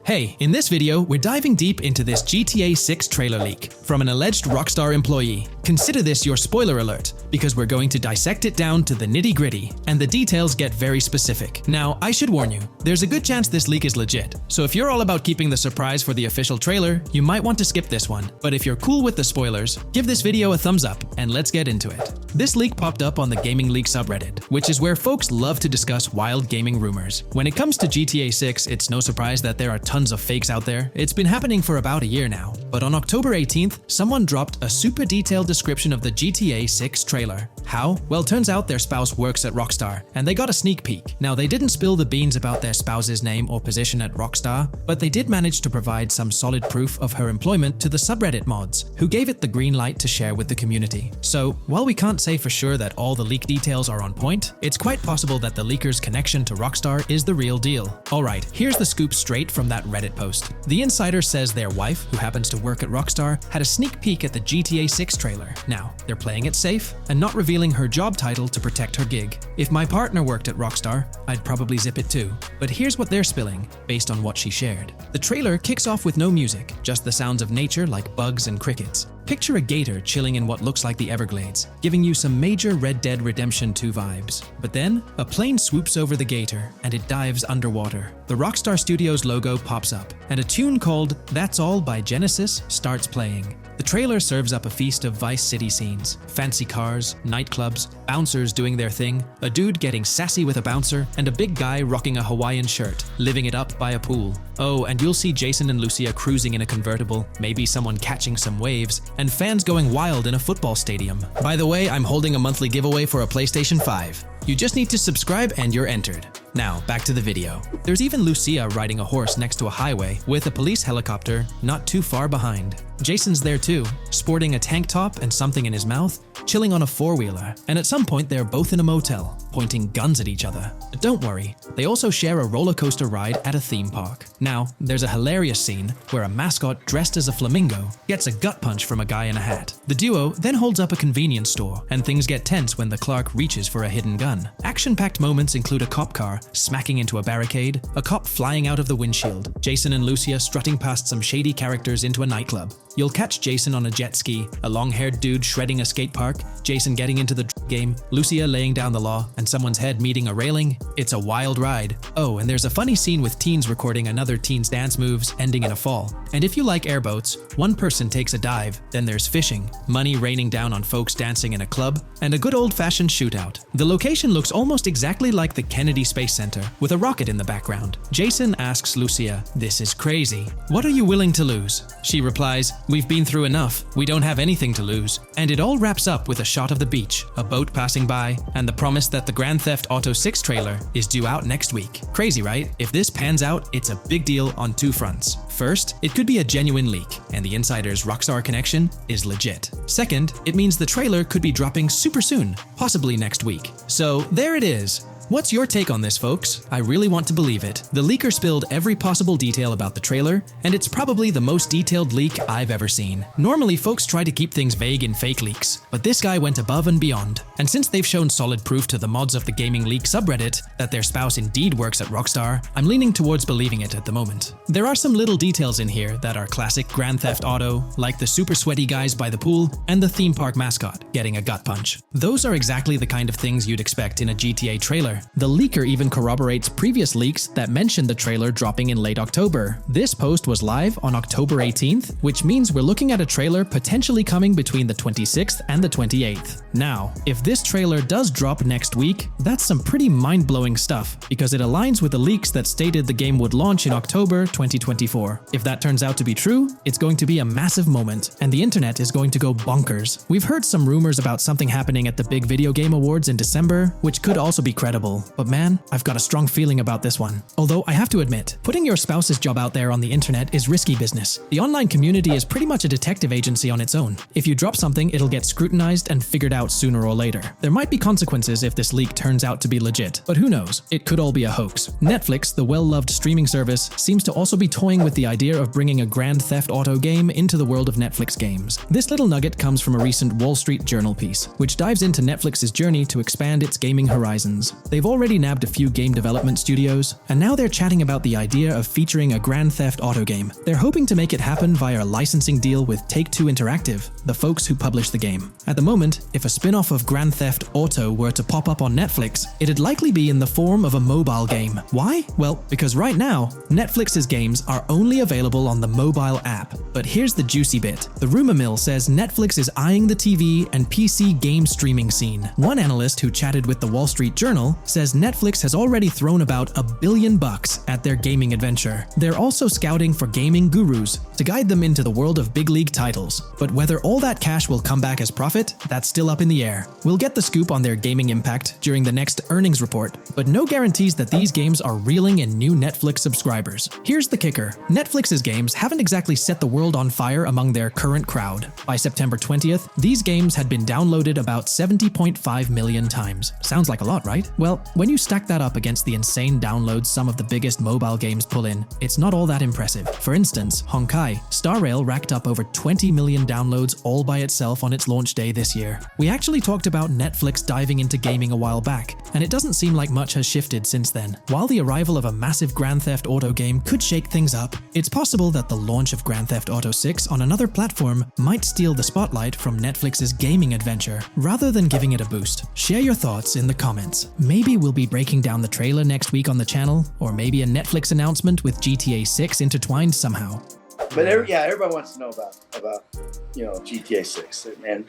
Hey, in this video, we're diving deep into this GTA 6 trailer leak from an alleged Rockstar employee. Consider this your spoiler alert, because we're going to dissect it down to the nitty-gritty, and the details get very specific. Now, I should warn you, there's a good chance this leak is legit, so if you're all about keeping the surprise for the official trailer, you might want to skip this one. But if you're cool with the spoilers, give this video a thumbs up, and let's get into it. This leak popped up on the Gaming Leak subreddit, which is where folks love to discuss wild gaming rumors. When it comes to GTA 6, it's no surprise that there are tons of fakes out there. It's been happening for about a year now. But on October 18th, someone dropped a super detailed description of the GTA 6 trailer. How? Well, turns out their spouse works at Rockstar, and they got a sneak peek. Now, they didn't spill the beans about their spouse's name or position at Rockstar, but they did manage to provide some solid proof of her employment to the subreddit mods, who gave it the green light to share with the community. So, while we can't say for sure that all the leak details are on point, it's quite possible that the leaker's connection to Rockstar is the real deal. Alright, here's the scoop straight from that Reddit post. The insider says their wife, who happens to work at Rockstar, had a sneak peek at the GTA 6 trailer. Now, they're playing it safe and not revealing her job title to protect her gig. If my partner worked at Rockstar, I'd probably zip it too. But here's what they're spilling, based on what she shared. The trailer kicks off with no music, just the sounds of nature like bugs and crickets. Picture a gator chilling in what looks like the Everglades, giving you some major Red Dead Redemption 2 vibes. But then, a plane swoops over the gator, and it dives underwater. The Rockstar Studios logo pops up, and a tune called That's All by Genesis starts playing. The trailer serves up a feast of Vice City scenes. Fancy cars, nightclubs, bouncers doing their thing, a dude getting sassy with a bouncer, and a big guy rocking a Hawaiian shirt, living it up by a pool. Oh, and you'll see Jason and Lucia cruising in a convertible, maybe someone catching some waves, and fans going wild in a football stadium. By the way, I'm holding a monthly giveaway for a PlayStation 5. You just need to subscribe and you're entered. Now, back to the video. There's even Lucia riding a horse next to a highway with a police helicopter not too far behind. Jason's there too, sporting a tank top and something in his mouth, chilling on a four-wheeler, and at some point they're both in a motel, pointing guns at each other. But don't worry, they also share a roller coaster ride at a theme park. Now, there's a hilarious scene where a mascot dressed as a flamingo gets a gut punch from a guy in a hat. The duo then holds up a convenience store, and things get tense when the Clark reaches for a hidden gun. Action-packed moments include a cop car smacking into a barricade, a cop flying out of the windshield, Jason and Lucia strutting past some shady characters into a nightclub. You'll catch Jason on a jet ski, a long-haired dude shredding a skate park, Jason getting into the game, Lucia laying down the law, and someone's head meeting a railing. It's a wild ride. Oh, and there's a funny scene with teens recording another teen's dance moves, ending in a fall. And if you like airboats, one person takes a dive, then there's fishing, money raining down on folks dancing in a club, and a good old-fashioned shootout. The location looks almost exactly like the Kennedy Space Center, with a rocket in the background. Jason asks Lucia, "This is crazy. What are you willing to lose?" She replies, "We've been through enough. We don't have anything to lose." And it all wraps up with a shot of the beach, a boat passing by, and the promise that the Grand Theft Auto 6 trailer is due out next week. Crazy, right? If this pans out, it's a big deal on two fronts. First, it could be a genuine leak, and the insider's Rockstar connection is legit. Second, it means the trailer could be dropping super soon, possibly next week. So there it is. What's your take on this, folks? I really want to believe it. The leaker spilled every possible detail about the trailer, and it's probably the most detailed leak I've ever seen. Normally, folks try to keep things vague in fake leaks, but this guy went above and beyond. And since they've shown solid proof to the mods of the Gaming Leak subreddit that their spouse indeed works at Rockstar, I'm leaning towards believing it at the moment. There are some little details in here that are classic Grand Theft Auto, like the super sweaty guys by the pool and the theme park mascot getting a gut punch. Those are exactly the kind of things you'd expect in a GTA trailer. The leaker even corroborates previous leaks that mentioned the trailer dropping in late October. This post was live on October 18th, which means we're looking at a trailer potentially coming between the 26th and the 28th. Now, if this trailer does drop next week, that's some pretty mind-blowing stuff, because it aligns with the leaks that stated the game would launch in October 2024. If that turns out to be true, it's going to be a massive moment, and the internet is going to go bonkers. We've heard some rumors about something happening at the big video game awards in December, which could also be credible. But man, I've got a strong feeling about this one. Although I have to admit, putting your spouse's job out there on the internet is risky business. The online community is pretty much a detective agency on its own. If you drop something, it'll get scrutinized and figured out sooner or later. There might be consequences if this leak turns out to be legit, but who knows? It could all be a hoax. Netflix, the well-loved streaming service, seems to also be toying with the idea of bringing a Grand Theft Auto game into the world of Netflix games. This little nugget comes from a recent Wall Street Journal piece, which dives into Netflix's journey to expand its gaming horizons. They've already nabbed a few game development studios, and now they're chatting about the idea of featuring a Grand Theft Auto game. They're hoping to make it happen via a licensing deal with Take-Two Interactive, the folks who publish the game. At the moment, if a spin-off of Grand Theft Auto were to pop up on Netflix, it'd likely be in the form of a mobile game. Why? Well, because right now, Netflix's games are only available on the mobile app. But here's the juicy bit. The rumor mill says Netflix is eyeing the TV and PC game streaming scene. One analyst who chatted with the Wall Street Journal says Netflix has already thrown about $1 billion at their gaming adventure. They're also scouting for gaming gurus to guide them into the world of big league titles. But whether all that cash will come back as profit, that's still up in the air. We'll get the scoop on their gaming impact during the next earnings report, but no guarantees that these games are reeling in new Netflix subscribers. Here's the kicker. Netflix's games haven't exactly set the world on fire among their current crowd. By September 20th, these games had been downloaded about 70.5 million times. Sounds like a lot, right? Well, when you stack that up against the insane downloads some of the biggest mobile games pull in, it's not all that impressive. For instance, Honkai Star Rail racked up over 20 million downloads all by itself on its launch day this year. We actually talked about Netflix diving into gaming a while back, and it doesn't seem like much has shifted since then. While the arrival of a massive Grand Theft Auto game could shake things up, it's possible that the launch of Grand Theft Auto 6 on another platform might steal the spotlight from Netflix's gaming adventure, rather than giving it a boost. Share your thoughts in the comments. Maybe we'll be breaking down the trailer next week on the channel, or maybe a Netflix announcement with GTA 6 intertwined somehow. But everybody wants to know about GTA 6, and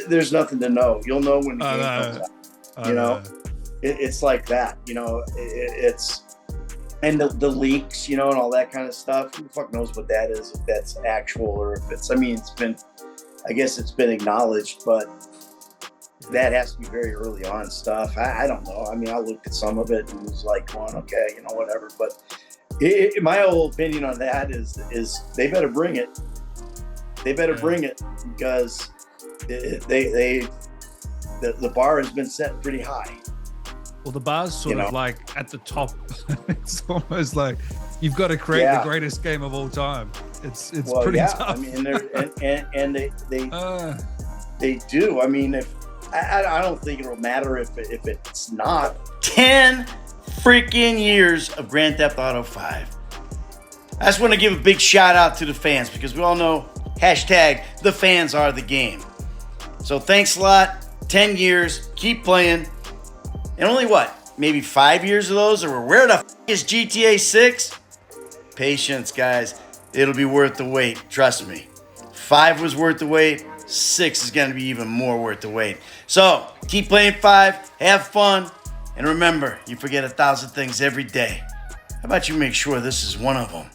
there's nothing to know. You'll know when the game comes out. It's like that. It's and the leaks, and all that kind of stuff. Who the fuck knows what that is? If that's actual or if it's. I guess it's been acknowledged, but that has to be very early on stuff. I don't know. I looked at some of it and was like, going, okay, whatever. But my whole opinion on that is they better bring it. They better bring it because the bar has been set pretty high. Well, the bar's sort of like at the top. It's almost like you've got to create the greatest game of all time. It's pretty tough. They do. If I don't think it'll matter if it's not. 10 freaking years of Grand Theft Auto 5. I just want to give a big shout out to the fans because we all know #the fans are the game. So thanks a lot. 10 years. Keep playing. And only maybe 5 years of those? Or where the is GTA 6? Patience, guys. It'll be worth the wait. Trust me. 5 was worth the wait. 6 is going to be even more worth the wait. So, keep playing 5. Have fun. And remember, you forget 1,000 things every day. How about you make sure this is one of them?